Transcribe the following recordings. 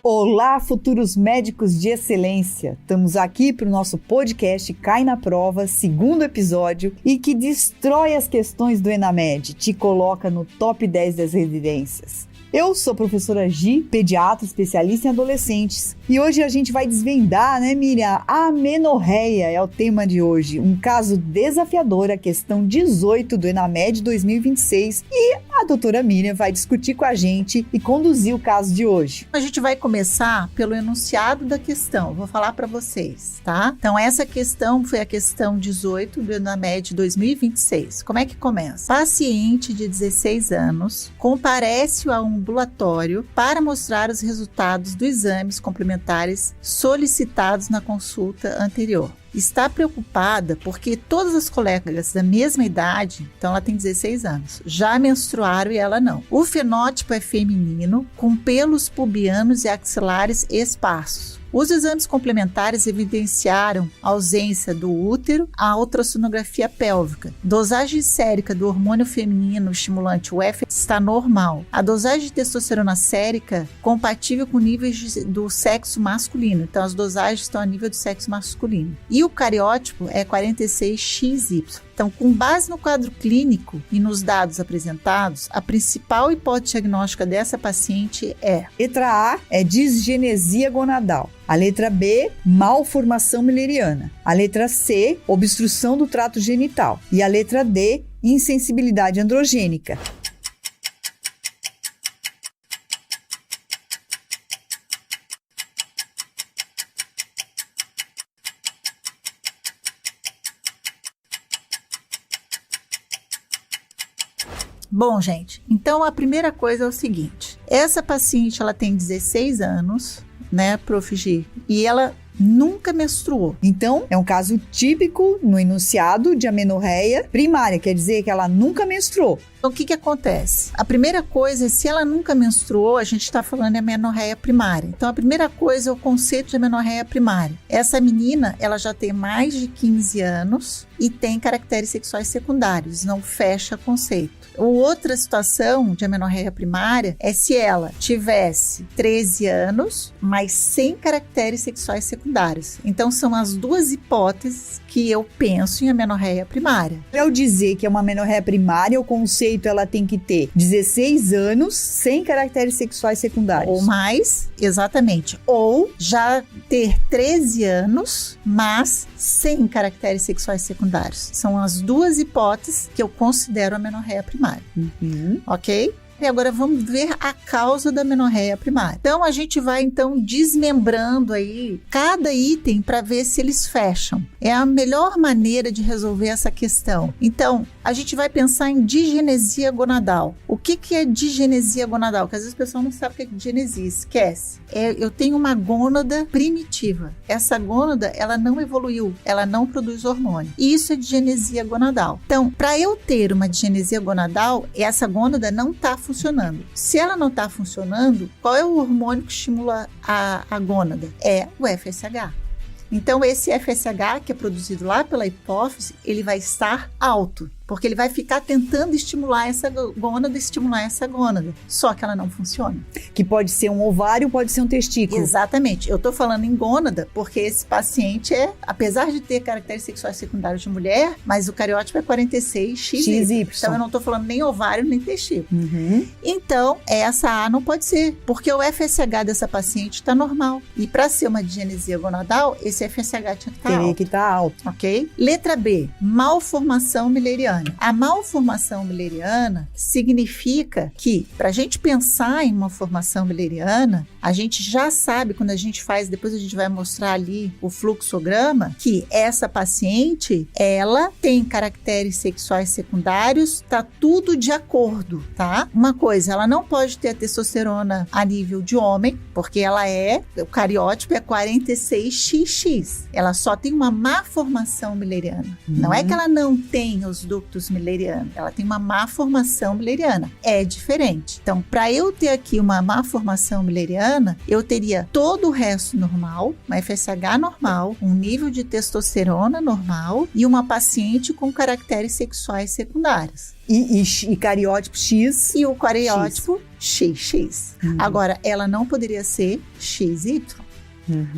Olá, futuros médicos de excelência! Estamos aqui para o nosso podcast Cai na Prova, segundo episódio, e que destrói as questões do ENAMED, te coloca no top 10 das residências. Eu sou a professora Gi, pediatra especialista em adolescentes, e hoje a gente vai desvendar, né, Miriam? A amenorreia é o tema de hoje, um caso desafiador, a questão 18 do ENAMED 2026, e a doutora Miriam vai discutir com a gente e conduzir o caso de hoje. A gente vai começar pelo enunciado da questão, vou falar para vocês, tá? Então essa questão foi a questão 18 do ENAMED 2026. Como é que começa? Paciente de 16 anos comparece ao ambulatório para mostrar os resultados dos exames complementares solicitados na consulta anterior. Está preocupada porque todas as colegas da mesma idade, então ela tem 16 anos, já menstruaram e ela não. O fenótipo é feminino, com pelos pubianos e axilares esparsos. Os exames complementares evidenciaram a ausência do útero, a ultrassonografia pélvica. Dosagem sérica do hormônio feminino estimulante UF está normal. A dosagem de testosterona sérica compatível com níveis do sexo masculino. Então, as dosagens estão a nível do sexo masculino. E o cariótipo é 46XY. Então, com base no quadro clínico e nos dados apresentados, a principal hipótese diagnóstica dessa paciente é: letra A é disgenesia gonadal. A letra B, malformação mülleriana. A letra C, obstrução do trato genital. E a letra D, insensibilidade androgênica. Bom, gente, então a primeira coisa é o seguinte: essa paciente ela tem 16 anos, né, Prof. Gi, e ela nunca menstruou. Então, é um caso típico no enunciado de amenorreia primária, quer dizer que ela nunca menstruou. Então, o que acontece? A primeira coisa é, se ela nunca menstruou, a gente está falando de amenorreia primária. Então, a primeira coisa é o conceito de amenorreia primária. Essa menina, ela já tem mais de 15 anos e tem caracteres sexuais secundários, não fecha conceito. Outra situação de amenorreia primária é se ela tivesse 13 anos, mas sem caracteres sexuais secundários. Então, são as duas hipóteses que eu penso em amenorreia primária. Ao dizer que é uma amenorreia primária, o conceito ela tem que ter 16 anos sem caracteres sexuais secundários. Ou mais, exatamente. Ou já ter 13 anos, mas sem caracteres sexuais secundários. São as duas hipóteses que eu considero amenorreia primária. Ok? E agora vamos ver a causa da amenorreia primária. Então, a gente vai desmembrando aí cada item para ver se eles fecham. É a melhor maneira de resolver essa questão. Então, a gente vai pensar em digenesia gonadal. O que é digenesia gonadal? Porque às vezes o pessoal não sabe o que é digenesia, esquece. Eu tenho uma gônada primitiva. Essa gônada, ela não evoluiu, ela não produz hormônio. E isso é digenesia gonadal. Então, para eu ter uma digenesia gonadal, essa gônada não está funcionando. Se ela não está funcionando, qual é o hormônio que estimula a gônada? É o FSH. Então, esse FSH, que é produzido lá pela hipófise, ele vai estar alto, porque ele vai ficar tentando estimular essa gônada, só que ela não funciona. Que pode ser um ovário, pode ser um testículo. Exatamente. Eu tô falando em gônada porque esse paciente apesar de ter caracteres sexuais secundários de mulher, mas o cariótipo é 46XY. Então, eu não tô falando nem ovário, nem testículo. Então, essa A não pode ser, porque o FSH dessa paciente está normal. E para ser uma digenesia gonadal, esse FSH tinha que estar alto. Teria que estar alto. Ok? Letra B, malformação mülleriana. A malformação mülleriana significa que, para a gente pensar em uma formação mülleriana, a gente já sabe, quando a gente faz, depois a gente vai mostrar ali o fluxograma, que essa paciente, ela tem caracteres sexuais secundários, tá tudo de acordo, tá? Uma coisa, ela não pode ter a testosterona a nível de homem, porque o cariótipo é 46XX. Ela só tem uma má formação mülleriana. Não é que ela não tem ductus mülleriano. Ela tem uma má formação mülleriana. É diferente. Então, para eu ter aqui uma má formação mülleriana, eu teria todo o resto normal, uma FSH normal, um nível de testosterona normal e uma paciente com caracteres sexuais secundários. E cariótipo X. E o cariótipo XX. Agora, ela não poderia ser XY.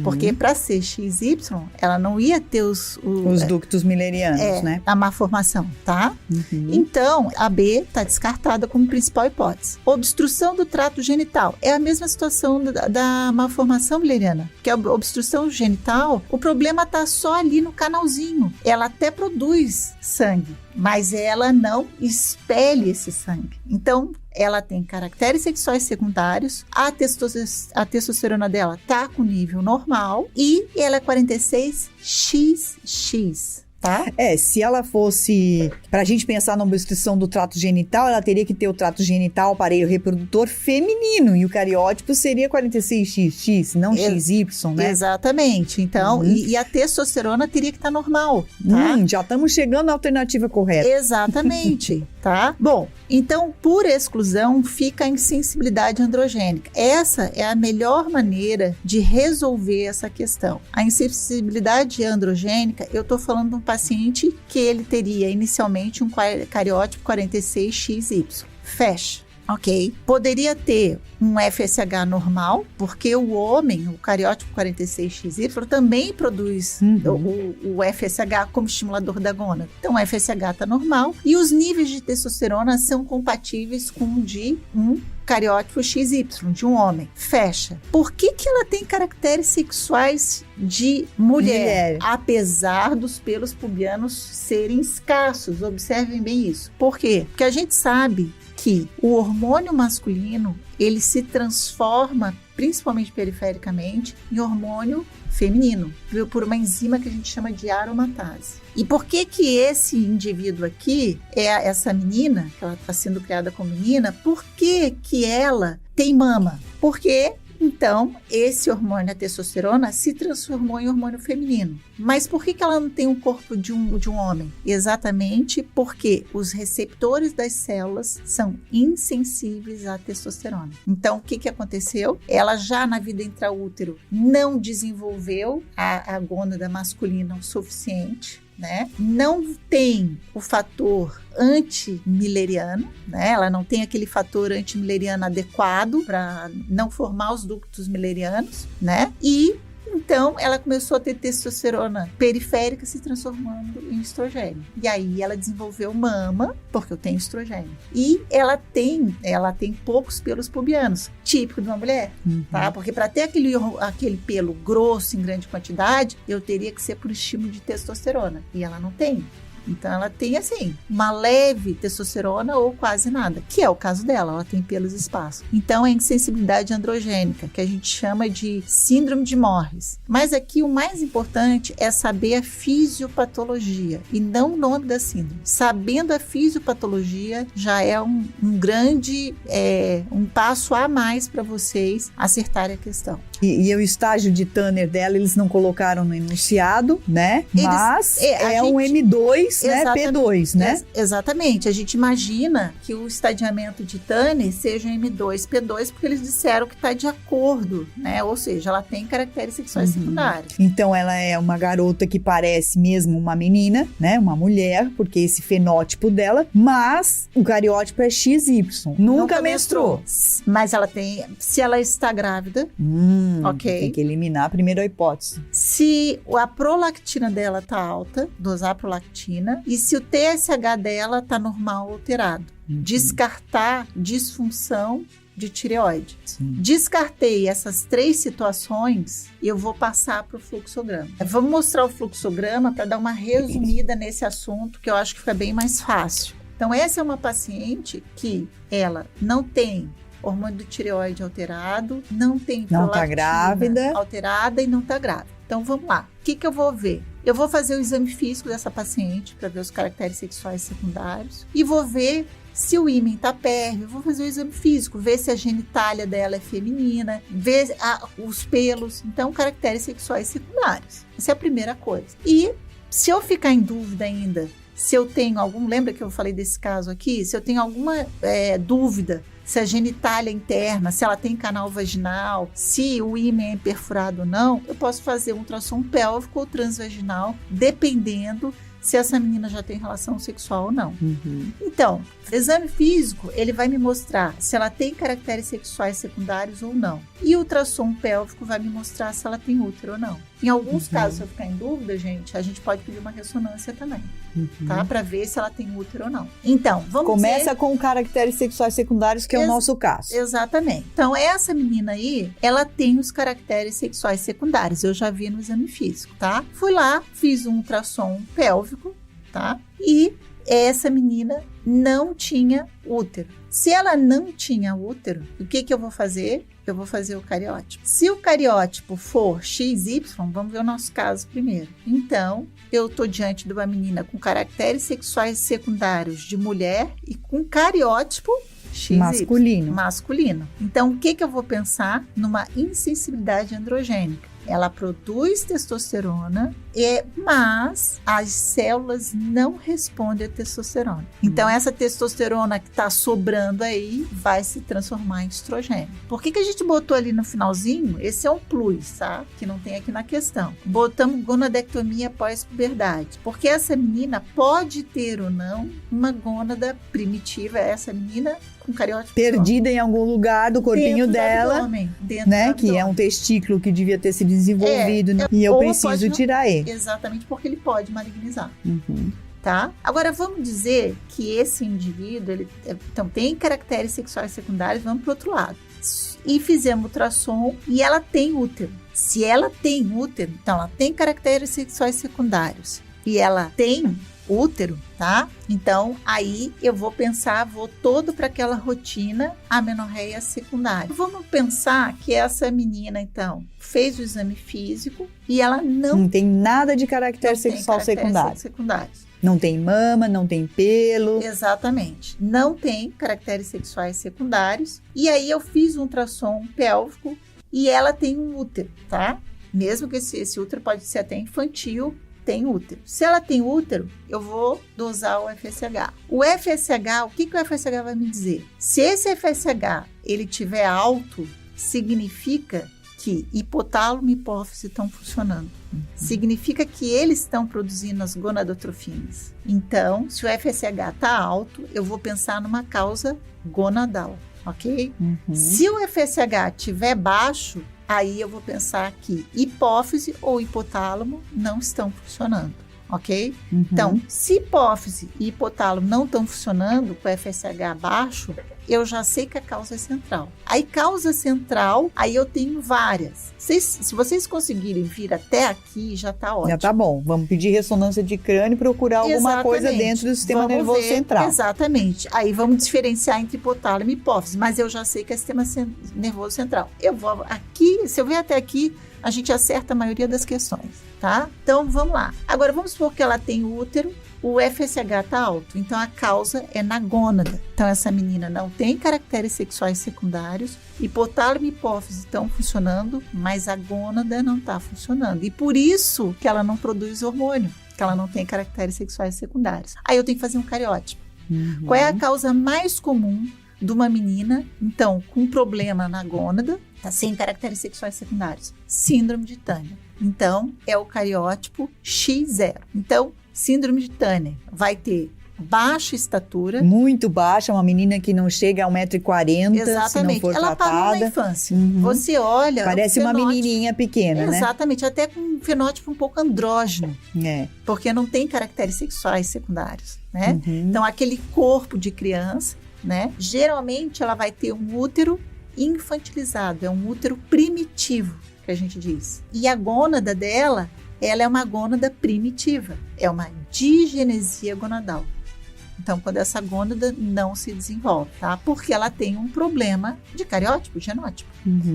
Porque para ser XY, ela não ia ter os ductos müllerianos, né? A má formação, tá? Então, a B está descartada como principal hipótese. Obstrução do trato genital. É a mesma situação da malformação mülleriana. Que a obstrução genital, o problema está só ali no canalzinho. Ela até produz sangue, mas ela não expele esse sangue. Então, ela tem caracteres sexuais secundários, a testosterona dela tá com nível normal e ela é 46XX. Tá? Se ela fosse, pra gente pensar na obstrução do trato genital, ela teria que ter o trato genital, aparelho reprodutor feminino, e o cariótipo seria 46XX, não XY, né? Exatamente. Então, e a testosterona teria que estar normal, tá? Já estamos chegando na alternativa correta. Exatamente, tá? Bom, então, por exclusão, fica a insensibilidade androgênica. Essa é a melhor maneira de resolver essa questão. A insensibilidade androgênica, eu tô falando de um paciente que ele teria inicialmente um cariótipo 46XY. Fecha. Ok. Poderia ter um FSH normal, porque o homem, o cariótipo 46XY, também produz o FSH como estimulador da gônada. Então, o FSH está normal e os níveis de testosterona são compatíveis com o de um cariótipo XY, de um homem. Fecha. Por que ela tem caracteres sexuais de mulher? Apesar dos pelos pubianos serem escassos. Observem bem isso. Por quê? Porque a gente sabe que o hormônio masculino, ele se transforma, principalmente perifericamente, em hormônio feminino, por uma enzima que a gente chama de aromatase. E por que esse indivíduo aqui, essa menina, que ela está sendo criada como menina, por que ela tem mama? Porque então, esse hormônio, a testosterona, se transformou em hormônio feminino. Mas por que ela não tem um corpo de um homem? Exatamente porque os receptores das células são insensíveis à testosterona. Então, o que aconteceu? Ela já na vida intraútero não desenvolveu a gônada masculina o suficiente, né? Não tem o fator antimileriano, né? Ela não tem aquele fator antimileriano adequado para não formar os ductos milerianos, né? E então ela começou a ter testosterona periférica se transformando em estrogênio. E aí ela desenvolveu mama, porque eu tenho estrogênio. E ela tem poucos pelos pubianos, típico de uma mulher, tá? Porque para ter aquele pelo grosso em grande quantidade, eu teria que ser por estímulo de testosterona. E ela não tem. Então, ela tem, assim, uma leve testosterona ou quase nada, que é o caso dela, ela tem pelos esparsos. Então, é insensibilidade androgênica, que a gente chama de síndrome de Morris. Mas aqui, o mais importante é saber a fisiopatologia e não o nome da síndrome. Sabendo a fisiopatologia, já é um grande, um passo a mais para vocês acertarem a questão. E o estágio de Tanner dela, eles não colocaram no enunciado, né? Mas um M2, né? P2, né? Exatamente. A gente imagina que o estadiamento de Tanner seja um M2, P2, porque eles disseram que está de acordo, né? Ou seja, ela tem caracteres sexuais secundários. Então, ela é uma garota que parece mesmo uma menina, né? Uma mulher, porque esse fenótipo dela, mas o cariótipo é XY. Nunca menstruou. Mas ela tem, se ela está grávida, ok. Tem que eliminar primeiro a hipótese. Se a prolactina dela tá alta, dosar a prolactina, e se o TSH dela tá normal ou alterado. Descartar disfunção de tireoide. Descartei essas 3 situações e eu vou passar para o fluxograma. Vamos mostrar o fluxograma para dar uma resumida nesse assunto, que eu acho que fica bem mais fácil. Então, essa é uma paciente que ela não tem hormônio do tireoide alterado, não tem prolactina alterada e não está grávida. Então, vamos lá. O que eu vou ver? Eu vou fazer o exame físico dessa paciente para ver os caracteres sexuais secundários e vou ver se o ímã está pérvio. Vou fazer o exame físico, ver se a genitália dela é feminina, ver os pelos. Então, caracteres sexuais secundários. Essa é a primeira coisa. E se eu ficar em dúvida ainda se eu tenho lembra que eu falei desse caso aqui? Se eu tenho alguma dúvida, se a genitália interna, se ela tem canal vaginal, se o ímã é perfurado ou não, eu posso fazer um ultrassom pélvico ou transvaginal, dependendo se essa menina já tem relação sexual ou não. Então, o exame físico, ele vai me mostrar se ela tem caracteres sexuais secundários ou não. E o ultrassom pélvico vai me mostrar se ela tem útero ou não. Em alguns casos, se eu ficar em dúvida, gente, a gente pode pedir uma ressonância também, tá? Pra ver se ela tem útero ou não. Então, vamos Começa com caracteres sexuais secundários, que é o nosso caso. Exatamente. Então, essa menina aí, ela tem os caracteres sexuais secundários. Eu já vi no exame físico, tá? Fui lá, fiz um ultrassom pélvico, tá? E essa menina não tinha útero. Se ela não tinha útero, o que eu vou fazer? Eu vou fazer o cariótipo. Se o cariótipo for XY, vamos ver o nosso caso primeiro. Então, eu estou diante de uma menina com caracteres sexuais secundários de mulher e com cariótipo XY. Masculino. Então, o que eu vou pensar? Numa insensibilidade androgênica. Ela produz testosterona, mas as células não respondem à testosterona. Então, essa testosterona que está sobrando aí vai se transformar em estrogênio. Por que a gente botou ali no finalzinho? Esse é um plus, tá? Que não tem aqui na questão. Botamos gonadectomia pós-puberdade. Porque essa menina pode ter ou não uma gônada primitiva. Essa menina com cariótipo perdida em algum lugar do corpinho dela, né? Que é um testículo que devia ter se desenvolvido, e eu preciso tirar ele. Exatamente, porque ele pode malignizar. Tá? Agora, vamos dizer que esse indivíduo, ele então, tem caracteres sexuais secundários, vamos para o outro lado. E fizemos ultrassom e ela tem útero. Se ela tem útero, então ela tem caracteres sexuais secundários e ela tem útero, tá? Então, aí eu vou todo para aquela rotina amenorreia secundária. Vamos pensar que essa menina, então, fez o exame físico e ela não tem nada de caractere sexual secundário. Não tem mama, não tem pelo. Exatamente. Não tem caracteres sexuais secundários. E aí eu fiz um ultrassom pélvico e ela tem um útero, tá? Mesmo que esse útero pode ser até infantil, tem útero. Se ela tem útero, eu vou dosar o FSH. O FSH, o que o FSH vai me dizer? Se esse FSH ele tiver alto, significa que hipotálamo e hipófise estão funcionando. Significa que eles estão produzindo as gonadotrofinas. Então, se o FSH está alto, eu vou pensar numa causa gonadal, ok? Se o FSH estiver baixo, aí eu vou pensar que hipófise ou hipotálamo não estão funcionando, ok? Então, se hipófise e hipotálamo não estão funcionando com FSH baixo, eu já sei que a causa é central. Aí, causa central, aí eu tenho várias. Se vocês conseguirem vir até aqui, já tá ótimo. Já tá bom. Vamos pedir ressonância de crânio e procurar alguma coisa dentro do sistema nervoso central. Exatamente. Aí vamos diferenciar entre hipotálamo e hipófise, mas eu já sei que é sistema nervoso central. Eu vou aqui, se eu vier até aqui, a gente acerta a maioria das questões, tá? Então, vamos lá. Agora, vamos supor que ela tem útero, o FSH está alto, então a causa é na gônada. Então, essa menina não tem caracteres sexuais secundários, hipotálamo e hipófise estão funcionando, mas a gônada não está funcionando. E por isso que ela não produz hormônio, que ela não tem caracteres sexuais secundários. Aí eu tenho que fazer um cariótipo. Qual é a causa mais comum de uma menina, então, com problema na gônada, tá sem caracteres sexuais secundários? Síndrome de Turner. Então, é o cariótipo X0. Então, síndrome de Turner vai ter baixa estatura. Muito baixa, uma menina que não chega a 1,40 m, exatamente, se não for ela tratada. parou na infância. Você olha... Parece uma menininha pequena, né? Exatamente, até com um fenótipo um pouco andrógeno. Porque não tem caracteres sexuais secundários, né? Então, aquele corpo de criança, né? Geralmente, ela vai ter um útero infantilizado, é um útero primitivo, que a gente diz. E a gônada dela, ela é uma gônada primitiva, é uma digenesia gonadal. Então, quando essa gônada não se desenvolve, tá? Porque ela tem um problema de cariótipo, genótipo,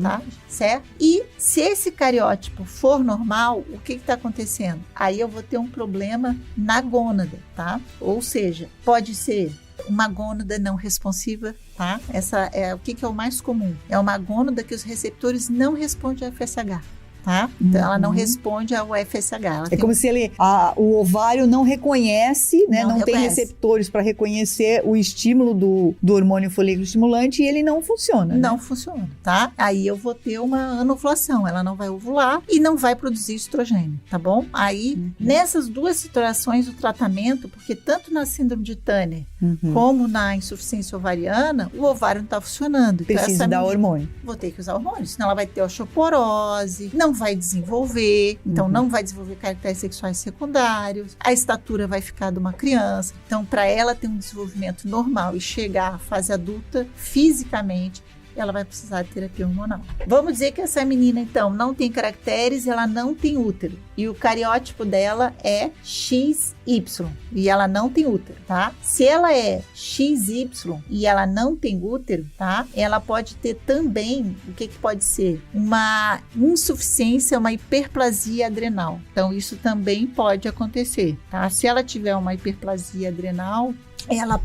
tá? Certo? E se esse cariótipo for normal, o que está acontecendo? Aí eu vou ter um problema na gônada, tá? Ou seja, pode ser uma gônada não responsiva, tá? Essa é o que é o mais comum. É uma gônada que os receptores não respondem a FSH. tá? Então, ela não responde ao FSH. É como se o ovário não reconhece, né? Não tem reconhece. receptores para reconhecer o estímulo do hormônio folículo estimulante e ele não funciona. Não né? funciona, tá? Aí eu vou ter uma anovulação, ela não vai ovular e não vai produzir estrogênio, tá bom? Aí, nessas duas situações, o tratamento, porque tanto na síndrome de Turner como na insuficiência ovariana, o ovário não está funcionando. Então, Precisa dar hormônio. Vou ter que usar hormônio, senão ela vai ter osteoporose, não vai desenvolver, então não vai desenvolver caracteres sexuais secundários, a estatura vai ficar de uma criança. Então, para ela ter um desenvolvimento normal e chegar à fase adulta, fisicamente, ela vai precisar de terapia hormonal. Vamos dizer que essa menina, então, não tem caracteres e ela não tem útero. E o cariótipo dela é XY. E ela não tem útero, tá? Se ela é XY e ela não tem útero, tá? Ela pode ter também, o que pode ser? Uma insuficiência, uma hiperplasia adrenal. Então, isso também pode acontecer, tá? Se ela tiver uma hiperplasia adrenal, ela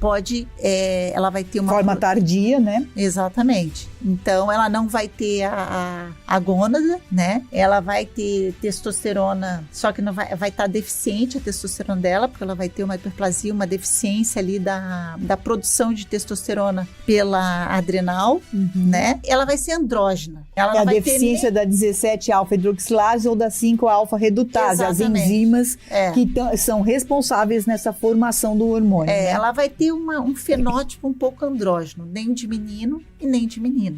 ela vai ter uma forma tardia, né? Exatamente. Então, ela não vai ter a gônada, né? Ela vai ter testosterona, só que não vai estar deficiente a testosterona dela, porque ela vai ter uma hiperplasia, uma deficiência ali da produção de testosterona pela adrenal, né? Ela vai ser andrógena. Ela é a deficiência da 17-alfa-hidroxilase ou da 5-alfa-redutase, as enzimas que são responsáveis nessa formação do hormônio. Né? Ela vai ter um fenótipo um pouco andrógeno, nem de menino e nem de menina.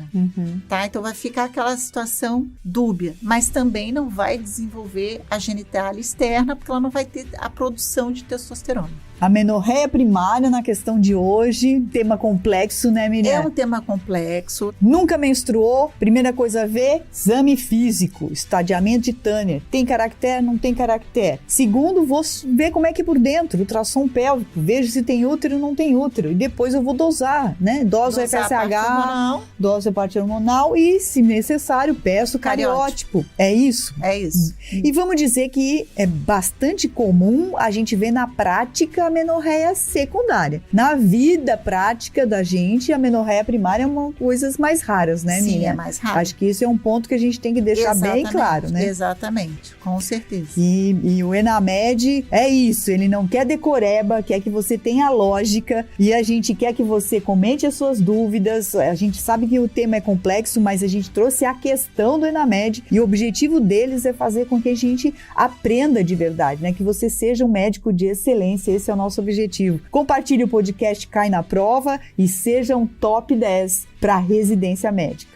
Tá? Então vai ficar aquela situação dúbia, mas também não vai desenvolver a genitália externa, porque ela não vai ter a produção de testosterona. Amenorreia primária na questão de hoje, tema complexo, né, Miriam? É um tema complexo. Nunca menstruou, primeira coisa a ver, exame físico, estadiamento de Turner. Tem caractere, não tem caractere. Segundo, vou ver como é que é por dentro, ultrassom pélvico, vejo se tem útero ou não tem útero. E depois eu vou dosar, né? Doso FSH, doso a parte hormonal e, se necessário, peço cariótipo. É isso? É isso. E vamos dizer que é bastante comum a gente ver na prática a amenorreia secundária. Na vida prática da gente, a amenorreia primária é uma das coisas mais raras, né, Miriam? Sim, é mais raro. Acho que isso é um ponto que a gente tem que deixar bem claro, né? Exatamente, com certeza. E o Enamed é isso, ele não quer decoreba, quer que você tenha lógica e a gente quer que você comente as suas dúvidas. A gente sabe que o tema é complexo, mas a gente trouxe a questão do Enamed e o objetivo deles é fazer com que a gente aprenda de verdade, né? Que você seja um médico de excelência, esse é o nosso objetivo. Compartilhe o podcast Cai na Prova e seja um top 10 para residência médica.